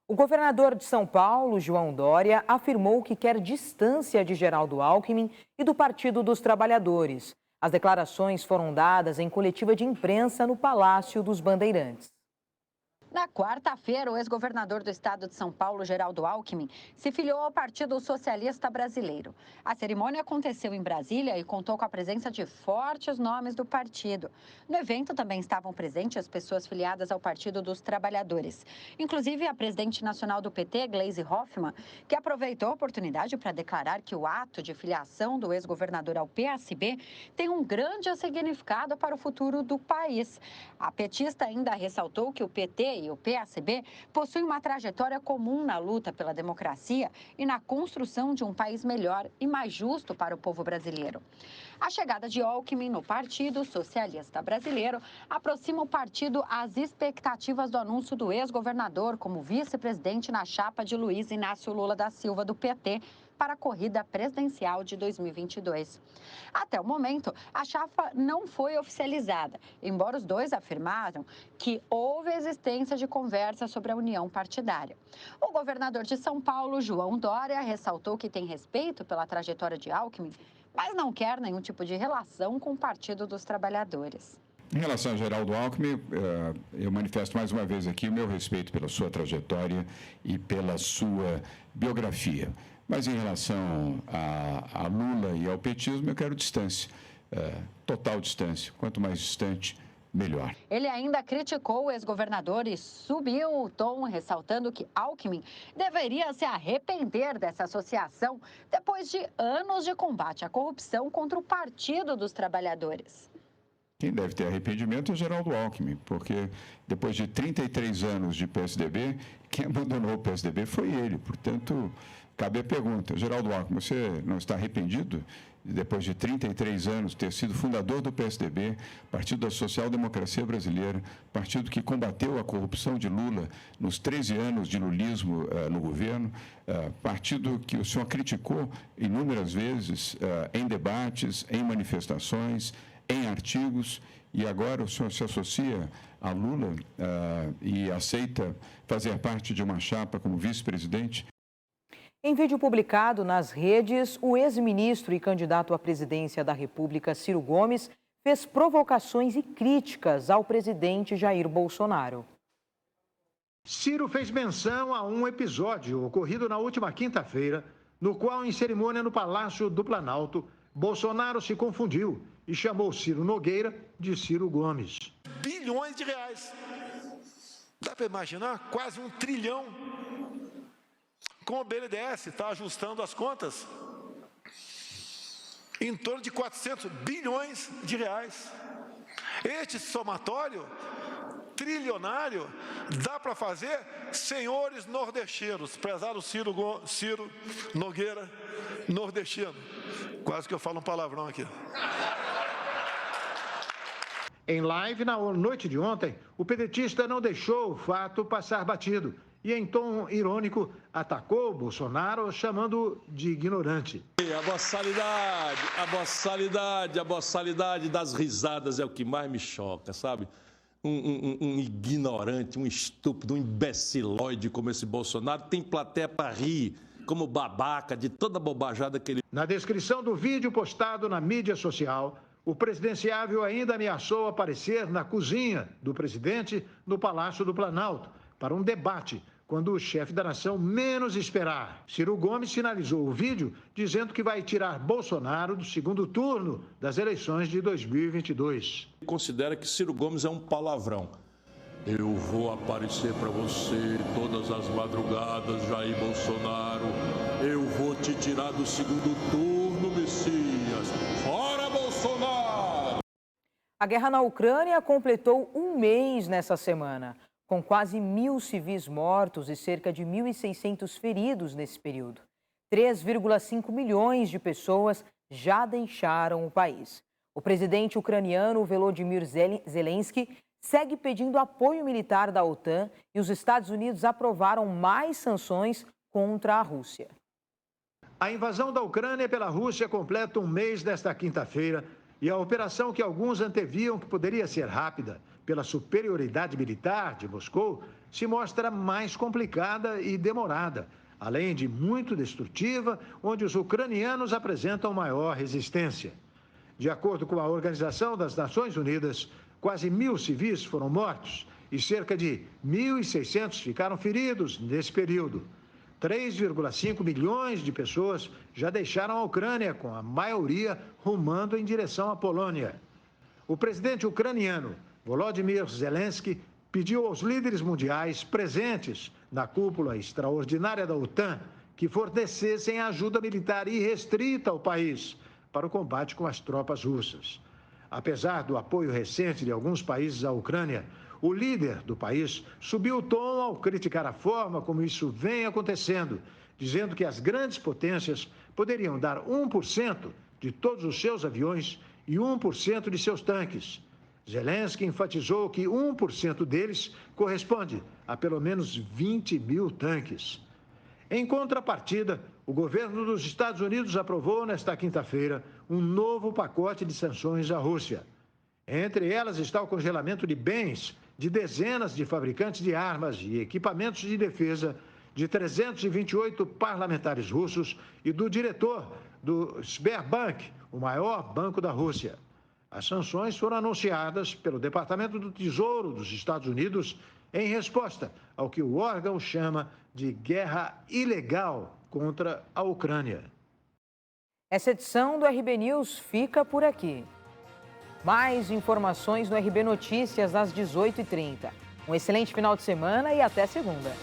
O governador de São Paulo, João Dória, afirmou que quer distância de Geraldo Alckmin e do Partido dos Trabalhadores. As declarações foram dadas em coletiva de imprensa no Palácio dos Bandeirantes. Na quarta-feira, o ex-governador do estado de São Paulo, Geraldo Alckmin, se filiou ao Partido Socialista Brasileiro. A cerimônia aconteceu em Brasília e contou com a presença de fortes nomes do partido. No evento também estavam presentes as pessoas filiadas ao Partido dos Trabalhadores, inclusive a presidente nacional do PT, Gleisi Hoffmann, que aproveitou a oportunidade para declarar que o ato de filiação do ex-governador ao PSB tem um grande significado para o futuro do país. A petista ainda ressaltou que o PT e o PSB possuem uma trajetória comum na luta pela democracia e na construção de um país melhor e mais justo para o povo brasileiro. A chegada de Alckmin no Partido Socialista Brasileiro aproxima o partido às expectativas do anúncio do ex-governador como vice-presidente na chapa de Luiz Inácio Lula da Silva, do PT, para a corrida presidencial de 2022. Até o momento, a chapa não foi oficializada, embora os dois afirmaram que houve existência de conversa sobre a união partidária. O governador de São Paulo, João Dória, ressaltou que tem respeito pela trajetória de Alckmin, mas não quer nenhum tipo de relação com o Partido dos Trabalhadores. Em relação a Geraldo Alckmin, eu manifesto mais uma vez aqui o meu respeito pela sua trajetória e pela sua biografia. Mas em relação a Lula e ao petismo, eu quero distância, total distância. Quanto mais distante, melhor. Ele ainda criticou o ex-governador e subiu o tom, ressaltando que Alckmin deveria se arrepender dessa associação depois de anos de combate à corrupção contra o Partido dos Trabalhadores. Quem deve ter arrependimento é Geraldo Alckmin, porque depois de 33 anos de PSDB, quem abandonou o PSDB foi ele. Portanto, cabe a pergunta, Geraldo Alckmin, você não está arrependido depois de 33 anos ter sido fundador do PSDB, Partido da Social Democracia Brasileira, partido que combateu a corrupção de Lula nos 13 anos de lulismo no governo, partido que o senhor criticou inúmeras vezes em debates, em manifestações, em artigos, e agora o senhor se associa a Lula e aceita fazer parte de uma chapa como vice-presidente? Em vídeo publicado nas redes, o ex-ministro e candidato à presidência da República, Ciro Gomes, fez provocações e críticas ao presidente Jair Bolsonaro. Ciro fez menção a um episódio ocorrido na última quinta-feira, no qual, em cerimônia no Palácio do Planalto, Bolsonaro se confundiu e chamou Ciro Nogueira de Ciro Gomes. Bilhões de reais. Dá para imaginar? Quase 1 trilhão. Com o BNDES, está ajustando as contas, em torno de 400 bilhões de reais. Este somatório trilionário dá para fazer senhores nordestinos, prezado Ciro Nogueira, nordestino. Quase que eu falo um palavrão aqui. Em live, na noite de ontem, o pedetista não deixou o fato passar batido e, em tom irônico, atacou Bolsonaro, chamando-o de ignorante. A boçalidade das risadas é o que mais me choca, sabe? Um ignorante, um estúpido, um imbecilóide como esse Bolsonaro tem plateia para rir, como babaca de toda bobajada que ele... Na descrição do vídeo postado na mídia social, o presidenciável ainda ameaçou aparecer na cozinha do presidente no Palácio do Planalto para um debate, quando o chefe da nação menos esperar. Ciro Gomes finalizou o vídeo dizendo que vai tirar Bolsonaro do segundo turno das eleições de 2022. Considera que Ciro Gomes é um palavrão. Eu vou aparecer para você todas as madrugadas, Jair Bolsonaro. Eu vou te tirar do segundo turno, Messias. Fora Bolsonaro! A guerra na Ucrânia completou um mês nessa semana, com quase 1.000 civis mortos e cerca de 1.600 feridos nesse período. 3,5 milhões de pessoas já deixaram o país. O presidente ucraniano Volodymyr Zelensky segue pedindo apoio militar da OTAN e os Estados Unidos aprovaram mais sanções contra a Rússia. A invasão da Ucrânia pela Rússia completa um mês nesta quinta-feira e a operação que alguns anteviam que poderia ser rápida pela superioridade militar de Moscou se mostra mais complicada e demorada, além de muito destrutiva, onde os ucranianos apresentam maior resistência. De acordo com a Organização das Nações Unidas, quase 1.000 civis foram mortos e cerca de 1.600 ficaram feridos nesse período. 3,5 milhões de pessoas já deixaram a Ucrânia, com a maioria rumando em direção à Polônia. O presidente ucraniano, Volodymyr Zelensky, pediu aos líderes mundiais presentes na cúpula extraordinária da OTAN que fornecessem ajuda militar irrestrita ao país para o combate com as tropas russas. Apesar do apoio recente de alguns países à Ucrânia, o líder do país subiu o tom ao criticar a forma como isso vem acontecendo, dizendo que as grandes potências poderiam dar 1% de todos os seus aviões e 1% de seus tanques. Zelensky enfatizou que 1% deles corresponde a pelo menos 20.000 tanques. Em contrapartida, o governo dos Estados Unidos aprovou nesta quinta-feira um novo pacote de sanções à Rússia. Entre elas está o congelamento de bens de dezenas de fabricantes de armas e equipamentos de defesa, de 328 parlamentares russos e do diretor do Sberbank, o maior banco da Rússia. As sanções foram anunciadas pelo Departamento do Tesouro dos Estados Unidos em resposta ao que o órgão chama de guerra ilegal contra a Ucrânia. Essa edição do RB News fica por aqui. Mais informações no RB Notícias às 18h30. Um excelente final de semana e até segunda.